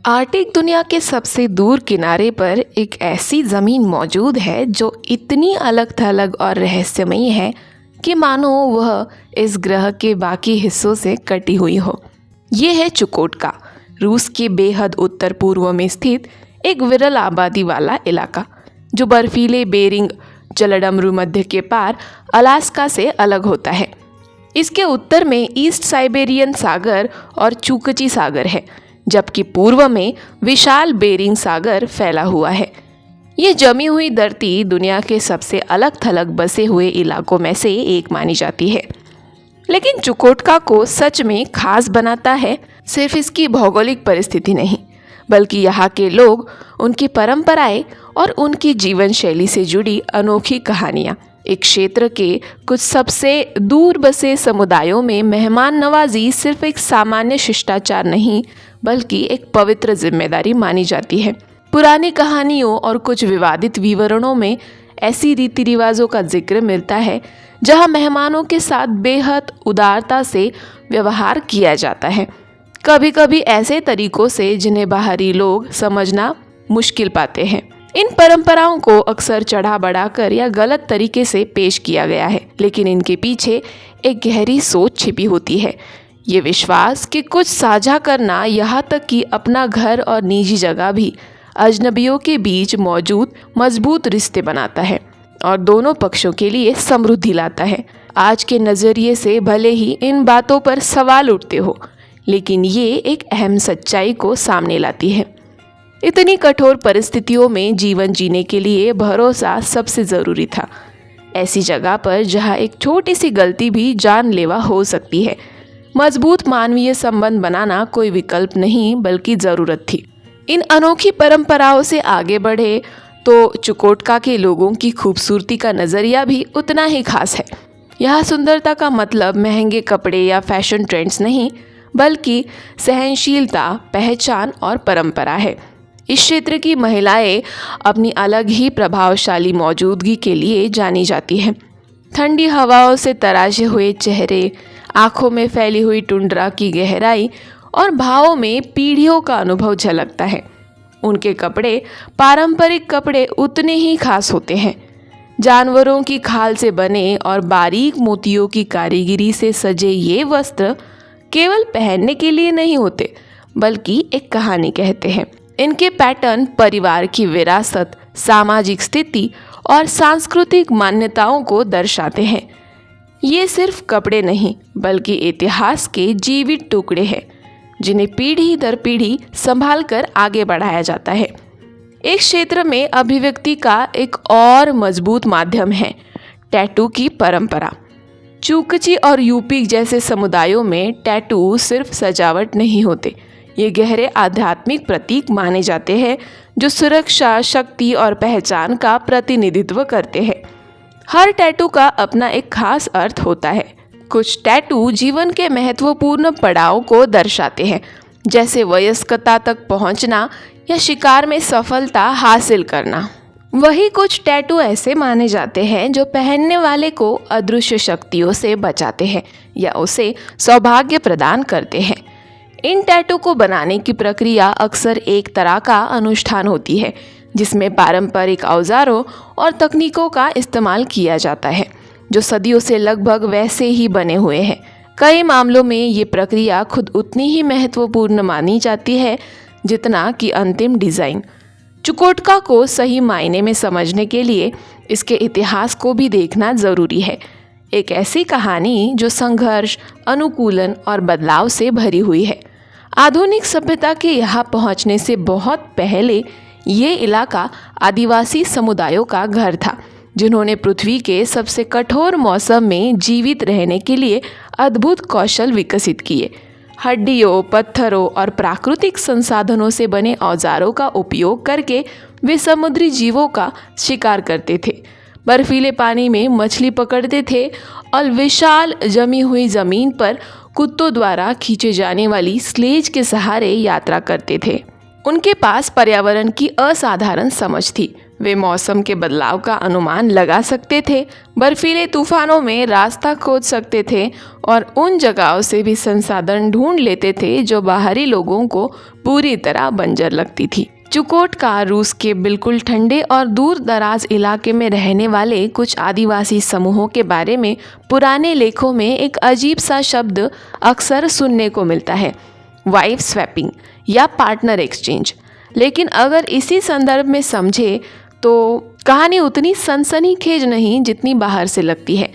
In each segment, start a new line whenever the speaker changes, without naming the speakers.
Arctic दुनिया के सबसे दूर किनारे पर एक ऐसी ज़मीन मौजूद है जो इतनी अलग थलग और रहस्यमयी है कि मानो वह इस ग्रह के बाकी हिस्सों से कटी हुई हो। ये है चुकोटका, रूस के बेहद उत्तर पूर्व में स्थित एक विरल आबादी वाला इलाका जो बर्फीले बेरिंग जलडमरू मध्य के पार अलास्का से अलग होता है। इसके उत्तर में ईस्ट साइबेरियन सागर और चुकची सागर है, जबकि पूर्व में विशाल बेरिंग सागर फैला हुआ है। ये जमी हुई धरती दुनिया के सबसे अलग थलग बसे हुए इलाकों में से एक मानी जाती है। लेकिन चुकोटका को सच में खास बनाता है सिर्फ इसकी भौगोलिक परिस्थिति नहीं, बल्कि यहाँ के लोग, उनकी परंपराएं और उनकी जीवन शैली से जुड़ी अनोखी कहानियाँ। एक क्षेत्र के कुछ सबसे दूर बसे समुदायों में मेहमान नवाजी सिर्फ एक सामान्य शिष्टाचार नहीं, बल्कि एक पवित्र जिम्मेदारी मानी जाती है। पुरानी कहानियों और कुछ विवादित विवरणों में ऐसी रीति रिवाजों का जिक्र मिलता है जहां मेहमानों के साथ बेहद उदारता से व्यवहार किया जाता है, कभी कभी ऐसे तरीकों से जिन्हें बाहरी लोग समझना मुश्किल पाते हैं। इन परंपराओं को अक्सर चढ़ा बढ़ाकर या गलत तरीके से पेश किया गया है, लेकिन इनके पीछे एक गहरी सोच छिपी होती है। ये विश्वास कि कुछ साझा करना, यहाँ तक कि अपना घर और निजी जगह भी, अजनबियों के बीच मौजूद मजबूत रिश्ते बनाता है और दोनों पक्षों के लिए समृद्धि लाता है। आज के नज़रिए से भले ही इन बातों पर सवाल उठते हो, लेकिन ये एक अहम सच्चाई को सामने लाती है। इतनी कठोर परिस्थितियों में जीवन जीने के लिए भरोसा सबसे ज़रूरी था। ऐसी जगह पर जहाँ एक छोटी सी गलती भी जानलेवा हो सकती है, मजबूत मानवीय संबंध बनाना कोई विकल्प नहीं बल्कि ज़रूरत थी। इन अनोखी परंपराओं से आगे बढ़े तो चुकोटका के लोगों की खूबसूरती का नज़रिया भी उतना ही खास है। यहाँ सुंदरता का मतलब महंगे कपड़े या फैशन ट्रेंड्स नहीं, बल्कि सहनशीलता, पहचान और परंपरा है। इस क्षेत्र की महिलाएं अपनी अलग ही प्रभावशाली मौजूदगी के लिए जानी जाती हैं। ठंडी हवाओं से तराशे हुए चेहरे, आँखों में फैली हुई टुंड्रा की गहराई और भावों में पीढ़ियों का अनुभव झलकता है। उनके कपड़े, पारंपरिक कपड़े, उतने ही खास होते हैं। जानवरों की खाल से बने और बारीक मोतियों की कारीगरी से सजे ये वस्त्र केवल पहनने के लिए नहीं होते, बल्कि एक कहानी कहते हैं। इनके पैटर्न परिवार की विरासत, सामाजिक स्थिति और सांस्कृतिक मान्यताओं को दर्शाते हैं। ये सिर्फ कपड़े नहीं, बल्कि इतिहास के जीवित टुकड़े हैं जिन्हें पीढ़ी दर पीढ़ी संभाल कर आगे बढ़ाया जाता है। एक क्षेत्र में अभिव्यक्ति का एक और मजबूत माध्यम है टैटू की परंपरा। चुकची और यूपी जैसे समुदायों में टैटू सिर्फ सजावट नहीं होते, ये गहरे आध्यात्मिक प्रतीक माने जाते हैं जो सुरक्षा, शक्ति और पहचान का प्रतिनिधित्व करते हैं। हर टैटू का अपना एक खास अर्थ होता है। कुछ टैटू जीवन के महत्वपूर्ण पड़ाव को दर्शाते हैं, जैसे वयस्कता तक पहुंचना या शिकार में सफलता हासिल करना। वही कुछ टैटू ऐसे माने जाते हैं जो पहनने वाले को अदृश्य शक्तियों से बचाते हैं या उसे सौभाग्य प्रदान करते हैं। इन टैटू को बनाने की प्रक्रिया अक्सर एक तरह का अनुष्ठान होती है, जिसमें पारंपरिक औजारों और तकनीकों का इस्तेमाल किया जाता है जो सदियों से लगभग वैसे ही बने हुए हैं। कई मामलों में ये प्रक्रिया खुद उतनी ही महत्वपूर्ण मानी जाती है जितना कि अंतिम डिज़ाइन। चुकोटका को सही मायने में समझने के लिए इसके इतिहास को भी देखना ज़रूरी है। एक ऐसी कहानी जो संघर्ष, अनुकूलन और बदलाव से भरी हुई है। आधुनिक सभ्यता के यहाँ पहुँचने से बहुत पहले ये इलाका आदिवासी समुदायों का घर था, जिन्होंने पृथ्वी के सबसे कठोर मौसम में जीवित रहने के लिए अद्भुत कौशल विकसित किए। हड्डियों, पत्थरों और प्राकृतिक संसाधनों से बने औजारों का उपयोग करके वे समुद्री जीवों का शिकार करते थे, बर्फीले पानी में मछली पकड़ते थे और विशाल जमी हुई ज़मीन पर कुत्तों द्वारा खींचे जाने वाली स्लेज के सहारे यात्रा करते थे। उनके पास पर्यावरण की असाधारण समझ थी। वे मौसम के बदलाव का अनुमान लगा सकते थे, बर्फीले तूफानों में रास्ता खोज सकते थे और उन जगहों से भी संसाधन ढूंढ लेते थे जो बाहरी लोगों को पूरी तरह बंजर लगती थी। चुकोटका रूस के बिल्कुल ठंडे और दूर दराज इलाके में रहने वाले कुछ आदिवासी समूहों के बारे में पुराने लेखों में एक अजीब सा शब्द अक्सर सुनने को मिलता है, वाइफ स्वैपिंग या पार्टनर एक्सचेंज। लेकिन अगर इसी संदर्भ में समझे तो कहानी उतनी सनसनीखेज नहीं जितनी बाहर से लगती है।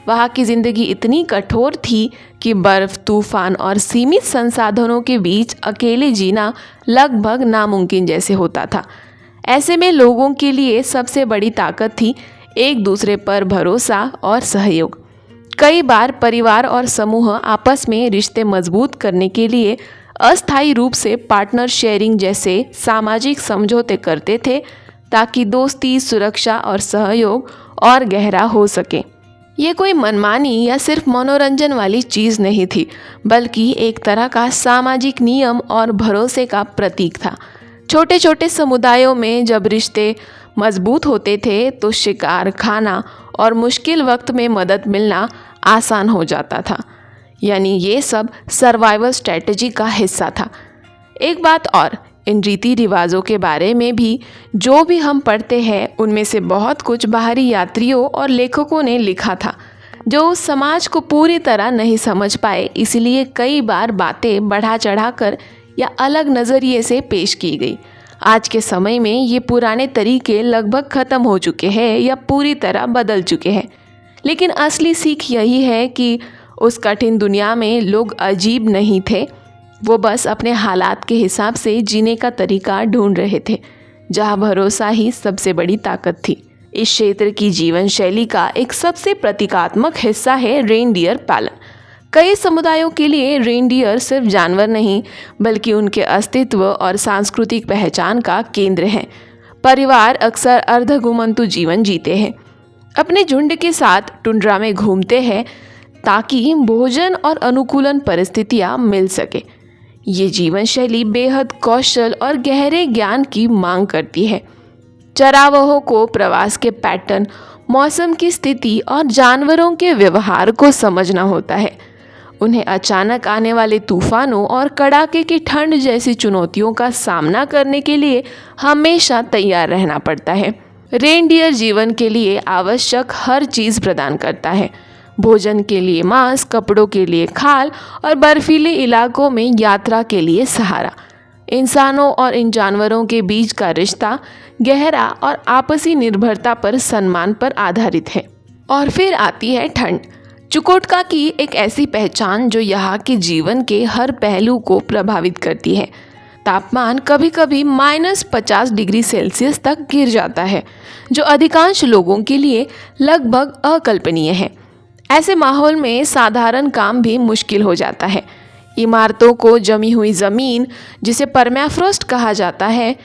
वहाँ की ज़िंदगी इतनी कठोर थी कि बर्फ़, तूफान और सीमित संसाधनों के बीच अकेले जीना लगभग नामुमकिन जैसे होता था। ऐसे में लोगों के लिए सबसे बड़ी ताकत थी एक दूसरे पर भरोसा और सहयोग। कई बार परिवार और समूह आपस में रिश्ते मजबूत करने के लिए अस्थायी रूप से पार्टनर शेयरिंग जैसे सामाजिक समझौते करते थे ताकि दोस्ती, सुरक्षा और सहयोग और गहरा हो सके। ये कोई मनमानी या सिर्फ मनोरंजन वाली चीज़ नहीं थी, बल्कि एक तरह का सामाजिक नियम और भरोसे का प्रतीक था। छोटे छोटे समुदायों में जब रिश्ते मजबूत होते थे तो शिकार, खाना और मुश्किल वक्त में मदद मिलना आसान हो जाता था। यानी ये सब सर्वाइवल स्ट्रेटजी का हिस्सा था। एक बात और, इन रीति रिवाजों के बारे में भी जो भी हम पढ़ते हैं उनमें से बहुत कुछ बाहरी यात्रियों और लेखकों ने लिखा था जो उस समाज को पूरी तरह नहीं समझ पाए, इसलिए कई बार बातें बढ़ा चढ़ाकर या अलग नज़रिए से पेश की गई। आज के समय में ये पुराने तरीके लगभग ख़त्म हो चुके हैं या पूरी तरह बदल चुके हैं, लेकिन असली सीख यही है कि उस कठिन दुनिया में लोग अजीब नहीं थे, वो बस अपने हालात के हिसाब से जीने का तरीका ढूंढ रहे थे, जहाँ भरोसा ही सबसे बड़ी ताकत थी। इस क्षेत्र की जीवन शैली का एक सबसे प्रतीकात्मक हिस्सा है रेनडियर पालन। कई समुदायों के लिए रेनडियर सिर्फ जानवर नहीं, बल्कि उनके अस्तित्व और सांस्कृतिक पहचान का केंद्र हैं। परिवार अक्सर अर्धघुमंतु जीवन जीते हैं, अपने झुंड के साथ टुंड्रा में घूमते हैं ताकि भोजन और अनुकूलन परिस्थितियाँ मिल सके। ये जीवन शैली बेहद कौशल और गहरे ज्ञान की मांग करती है। चरावहों को प्रवास के पैटर्न, मौसम की स्थिति और जानवरों के व्यवहार को समझना होता है। उन्हें अचानक आने वाले तूफानों और कड़ाके की ठंड जैसी चुनौतियों का सामना करने के लिए हमेशा तैयार रहना पड़ता है। रेनडियर जीवन के लिए आवश्यक हर चीज़ प्रदान करता है, भोजन के लिए मांस, कपड़ों के लिए खाल और बर्फीले इलाकों में यात्रा के लिए सहारा। इंसानों और इन जानवरों के बीच का रिश्ता गहरा और आपसी निर्भरता पर सम्मान पर आधारित है। और फिर आती है ठंड, चुकोटका की एक ऐसी पहचान जो यहाँ के जीवन के हर पहलू को प्रभावित करती है। तापमान कभी कभी -50 डिग्री सेल्सियस तक गिर जाता है, जो अधिकांश लोगों के लिए लगभग अकल्पनीय है। ऐसे माहौल में साधारण काम भी मुश्किल हो जाता है। इमारतों को जमी हुई ज़मीन, जिसे परमाफ्रॉस्ट कहा जाता है,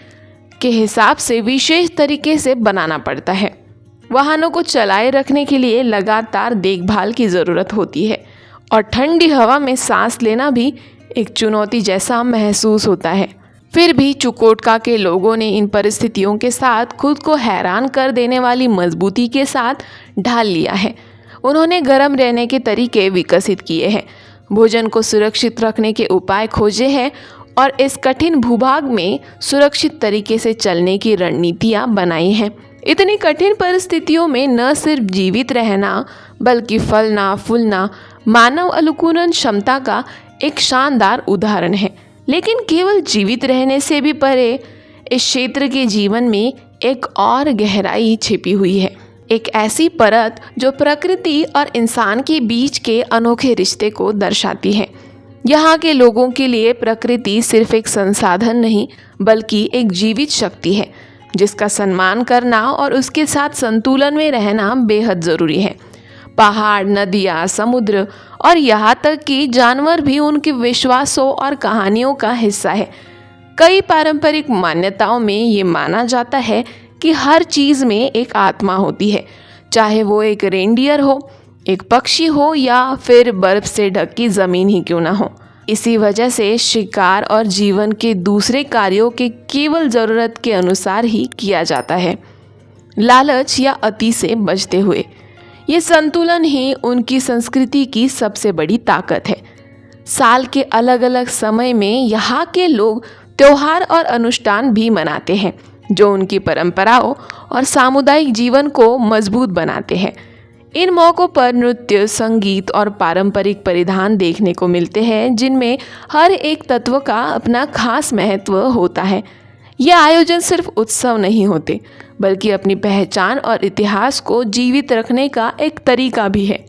के हिसाब से विशेष तरीके से बनाना पड़ता है। वाहनों को चलाए रखने के लिए लगातार देखभाल की ज़रूरत होती है और ठंडी हवा में सांस लेना भी एक चुनौती जैसा महसूस होता है। फिर भी चुकोटका के लोगों ने इन परिस्थितियों के साथ खुद को हैरान कर देने वाली मजबूती के साथ ढाल लिया है। उन्होंने गर्म रहने के तरीके विकसित किए हैं, भोजन को सुरक्षित रखने के उपाय खोजे हैं और इस कठिन भूभाग में सुरक्षित तरीके से चलने की रणनीतियाँ बनाई हैं। इतनी कठिन परिस्थितियों में न सिर्फ जीवित रहना बल्कि फलना फूलना मानव अनुकूलन क्षमता का एक शानदार उदाहरण है। लेकिन केवल जीवित रहने से भी परे इस क्षेत्र के जीवन में एक और गहराई छिपी हुई है, एक ऐसी परत जो प्रकृति और इंसान के बीच के अनोखे रिश्ते को दर्शाती है। यहाँ के लोगों के लिए प्रकृति सिर्फ एक संसाधन नहीं बल्कि एक जीवित शक्ति है जिसका सम्मान करना और उसके साथ संतुलन में रहना बेहद ज़रूरी है। पहाड़, नदियाँ, समुद्र और यहाँ तक कि जानवर भी उनके विश्वासों और कहानियों का हिस्सा है। कई पारंपरिक मान्यताओं में ये माना जाता है कि हर चीज़ में एक आत्मा होती है, चाहे वो एक रेनडियर हो, एक पक्षी हो या फिर बर्फ से ढकी ज़मीन ही क्यों ना हो। इसी वजह से शिकार और जीवन के दूसरे कार्यों के केवल ज़रूरत के अनुसार ही किया जाता है। लालच या अति से बचते हुए। ये संतुलन ही उनकी संस्कृति की सबसे बड़ी ताकत है। साल के अलग अलग समय में यहाँ के लोग त्योहार और अनुष्ठान भी मनाते हैं जो उनकी परंपराओं और सामुदायिक जीवन को मजबूत बनाते हैं। इन मौक़ों पर नृत्य, संगीत और पारंपरिक परिधान देखने को मिलते हैं जिनमें हर एक तत्व का अपना खास महत्व होता है। ये आयोजन सिर्फ उत्सव नहीं होते बल्कि अपनी पहचान और इतिहास को जीवित रखने का एक तरीका भी है।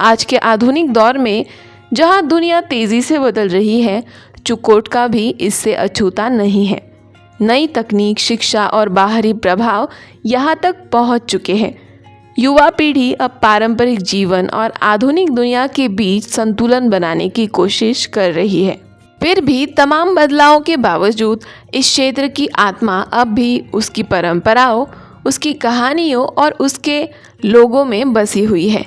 आज के आधुनिक दौर में जहाँ दुनिया तेज़ी से बदल रही है, चुकोटका भी इससे अछूता नहीं है। नई तकनीक, शिक्षा और बाहरी प्रभाव यहाँ तक पहुँच चुके हैं। युवा पीढ़ी अब पारंपरिक जीवन और आधुनिक दुनिया के बीच संतुलन बनाने की कोशिश कर रही है। फिर भी तमाम बदलावों के बावजूद इस क्षेत्र की आत्मा अब भी उसकी परंपराओं, उसकी कहानियों और उसके लोगों में बसी हुई है।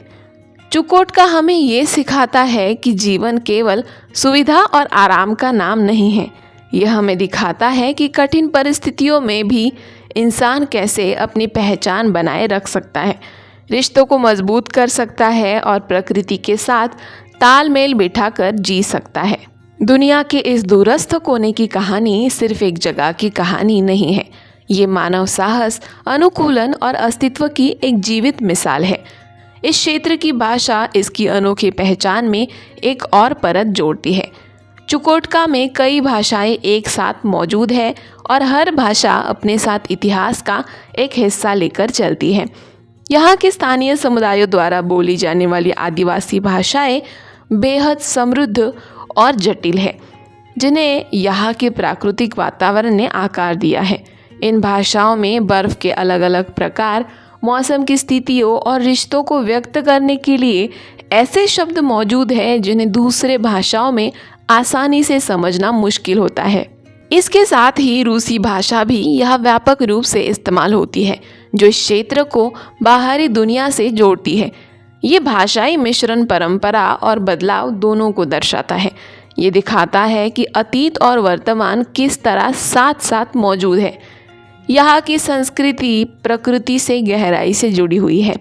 चुकोटका हमें ये सिखाता है कि जीवन केवल सुविधा और आराम का नाम नहीं है। यह हमें दिखाता है कि कठिन परिस्थितियों में भी इंसान कैसे अपनी पहचान बनाए रख सकता है, रिश्तों को मजबूत कर सकता है और प्रकृति के साथ तालमेल बिठाकर जी सकता है। दुनिया के इस दूरस्थ कोने की कहानी सिर्फ एक जगह की कहानी नहीं है। ये मानव साहस, अनुकूलन और अस्तित्व की एक जीवित मिसाल है। इस क्षेत्र की भाषा इसकी अनोखी पहचान में एक और परत जोड़ती है। चुकोटका में कई भाषाएं एक साथ मौजूद है और हर भाषा अपने साथ इतिहास का एक हिस्सा लेकर चलती है। यहाँ के स्थानीय समुदायों द्वारा बोली जाने वाली आदिवासी भाषाएं बेहद समृद्ध और जटिल है, जिन्हें यहाँ के प्राकृतिक वातावरण ने आकार दिया है। इन भाषाओं में बर्फ़ के अलग अलग प्रकार, मौसम की स्थितियों और रिश्तों को व्यक्त करने के लिए ऐसे शब्द मौजूद हैं जिन्हें दूसरे भाषाओं में आसानी से समझना मुश्किल होता है। इसके साथ ही रूसी भाषा भी यहाँ व्यापक रूप से इस्तेमाल होती है, जो इस क्षेत्र को बाहरी दुनिया से जोड़ती है। ये भाषाई मिश्रण परंपरा और बदलाव दोनों को दर्शाता है। ये दिखाता है कि अतीत और वर्तमान किस तरह साथ साथ मौजूद है। यहाँ की संस्कृति प्रकृति से गहराई से जुड़ी हुई है।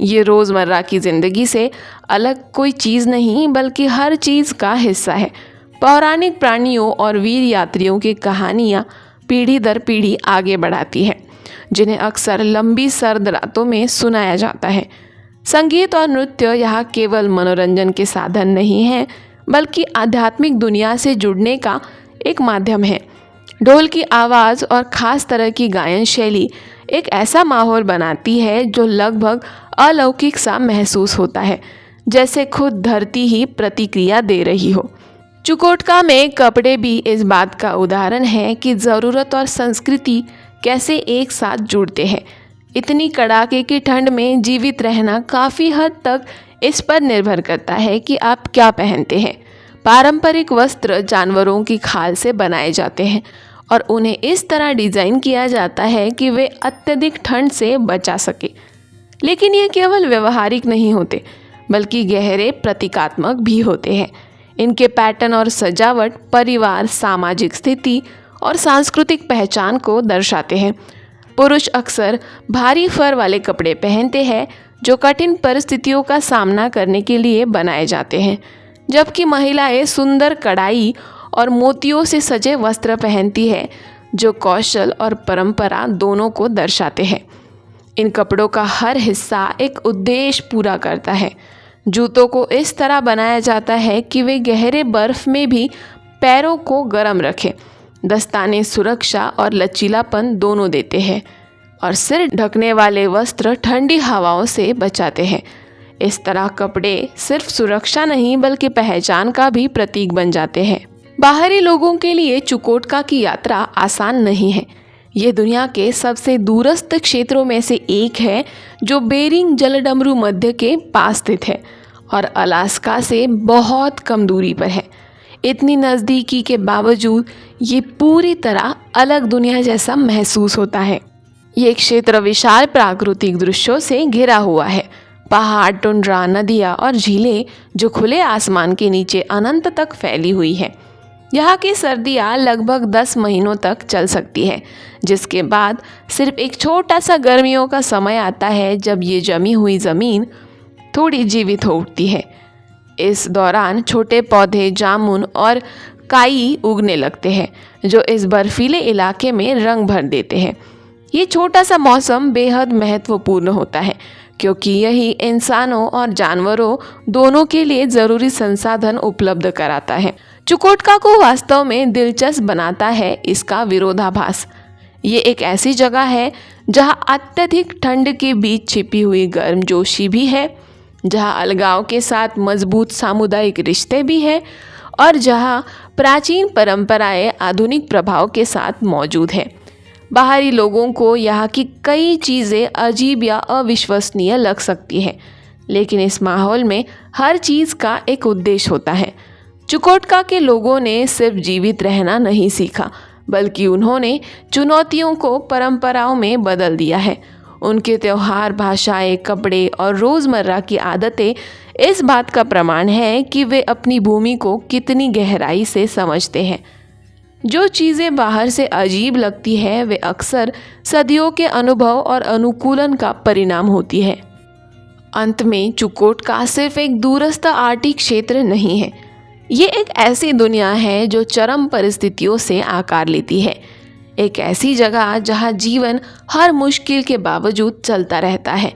ये रोज़मर्रा की ज़िंदगी से अलग कोई चीज़ नहीं बल्कि हर चीज़ का हिस्सा है। पौराणिक प्राणियों और वीर यात्रियों की कहानियाँ पीढ़ी दर पीढ़ी आगे बढ़ाती है, जिन्हें अक्सर लंबी सर्द रातों में सुनाया जाता है। संगीत और नृत्य यहाँ केवल मनोरंजन के साधन नहीं हैं बल्कि आध्यात्मिक दुनिया से जुड़ने का एक माध्यम है। ढोल की आवाज़ और ख़ास तरह की गायन शैली एक ऐसा माहौल बनाती है जो लगभग अलौकिक सा महसूस होता है, जैसे खुद धरती ही प्रतिक्रिया दे रही हो। चुकोटका में कपड़े भी इस बात का उदाहरण है कि ज़रूरत और संस्कृति कैसे एक साथ जुड़ते हैं। इतनी कड़ाके की ठंड में जीवित रहना काफ़ी हद तक इस पर निर्भर करता है कि आप क्या पहनते हैं। पारंपरिक वस्त्र जानवरों की खाल से बनाए जाते हैं और उन्हें इस तरह डिज़ाइन किया जाता है कि वे अत्यधिक ठंड से बचा सके। लेकिन ये केवल व्यवहारिक नहीं होते बल्कि गहरे प्रतीकात्मक भी होते हैं। इनके पैटर्न और सजावट परिवार, सामाजिक स्थिति और सांस्कृतिक पहचान को दर्शाते हैं। पुरुष अक्सर भारी फर वाले कपड़े पहनते हैं जो कठिन परिस्थितियों का सामना करने के लिए बनाए जाते हैं, जबकि महिलाएं सुंदर कढ़ाई और मोतियों से सजे वस्त्र पहनती है जो कौशल और परंपरा दोनों को दर्शाते हैं। इन कपड़ों का हर हिस्सा एक उद्देश्य पूरा करता है। जूतों को इस तरह बनाया जाता है कि वे गहरे बर्फ में भी पैरों को गर्म रखें। दस्ताने सुरक्षा और लचीलापन दोनों देते हैं और सिर ढकने वाले वस्त्र ठंडी हवाओं से बचाते हैं। इस तरह कपड़े सिर्फ सुरक्षा नहीं बल्कि पहचान का भी प्रतीक बन जाते हैं। बाहरी लोगों के लिए चुकोटका की यात्रा आसान नहीं है। ये दुनिया के सबसे दूरस्थ क्षेत्रों में से एक है जो बेरिंग जलडमरू मध्य के पास स्थित है और अलास्का से बहुत कम दूरी पर है। इतनी नज़दीकी के बावजूद ये पूरी तरह अलग दुनिया जैसा महसूस होता है। ये क्षेत्र विशाल प्राकृतिक दृश्यों से घिरा हुआ है। पहाड़, टुंड्रा, नदियाँ और झीलें जो खुले आसमान के नीचे अनंत तक फैली हुई है। यहाँ की सर्दियाँ लगभग 10 महीनों तक चल सकती है, जिसके बाद सिर्फ एक छोटा सा गर्मियों का समय आता है जब ये जमी हुई ज़मीन थोड़ी जीवित हो उठती है। इस दौरान छोटे पौधे, जामुन और काई उगने लगते हैं, जो इस बर्फीले इलाके में रंग भर देते हैं। ये छोटा सा मौसम बेहद महत्वपूर्ण होता है, क्योंकि यही इंसानों और जानवरों दोनों के लिए ज़रूरी संसाधन उपलब्ध कराता है। चुकोटका को वास्तव में दिलचस्प बनाता है इसका विरोधाभास। ये एक ऐसी जगह है जहाँ अत्यधिक ठंड के बीच छिपी हुई गर्मजोशी भी है, जहाँ अलगाव के साथ मजबूत सामुदायिक रिश्ते भी हैं और जहाँ प्राचीन परंपराएं आधुनिक प्रभाव के साथ मौजूद है। बाहरी लोगों को यहाँ की कई चीज़ें अजीब या अविश्वसनीय लग सकती है, लेकिन इस माहौल में हर चीज़ का एक उद्देश्य होता है। चुकोटका के लोगों ने सिर्फ जीवित रहना नहीं सीखा, बल्कि उन्होंने चुनौतियों को परंपराओं में बदल दिया है। उनके त्योहार, भाषाएं, कपड़े और रोज़मर्रा की आदतें इस बात का प्रमाण है कि वे अपनी भूमि को कितनी गहराई से समझते हैं। जो चीज़ें बाहर से अजीब लगती है वे अक्सर सदियों के अनुभव और अनुकूलन का परिणाम होती है। अंत में चुकोटका सिर्फ एक दूरस्थ आर्टिक क्षेत्र नहीं है, ये एक ऐसी दुनिया है जो चरम परिस्थितियों से आकार लेती है। एक ऐसी जगह जहाँ जीवन हर मुश्किल के बावजूद चलता रहता है,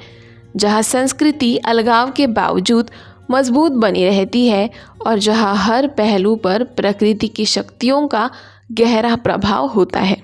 जहाँ संस्कृति अलगाव के बावजूद मजबूत बनी रहती है और जहाँ हर पहलू पर प्रकृति की शक्तियों का गहरा प्रभाव होता है।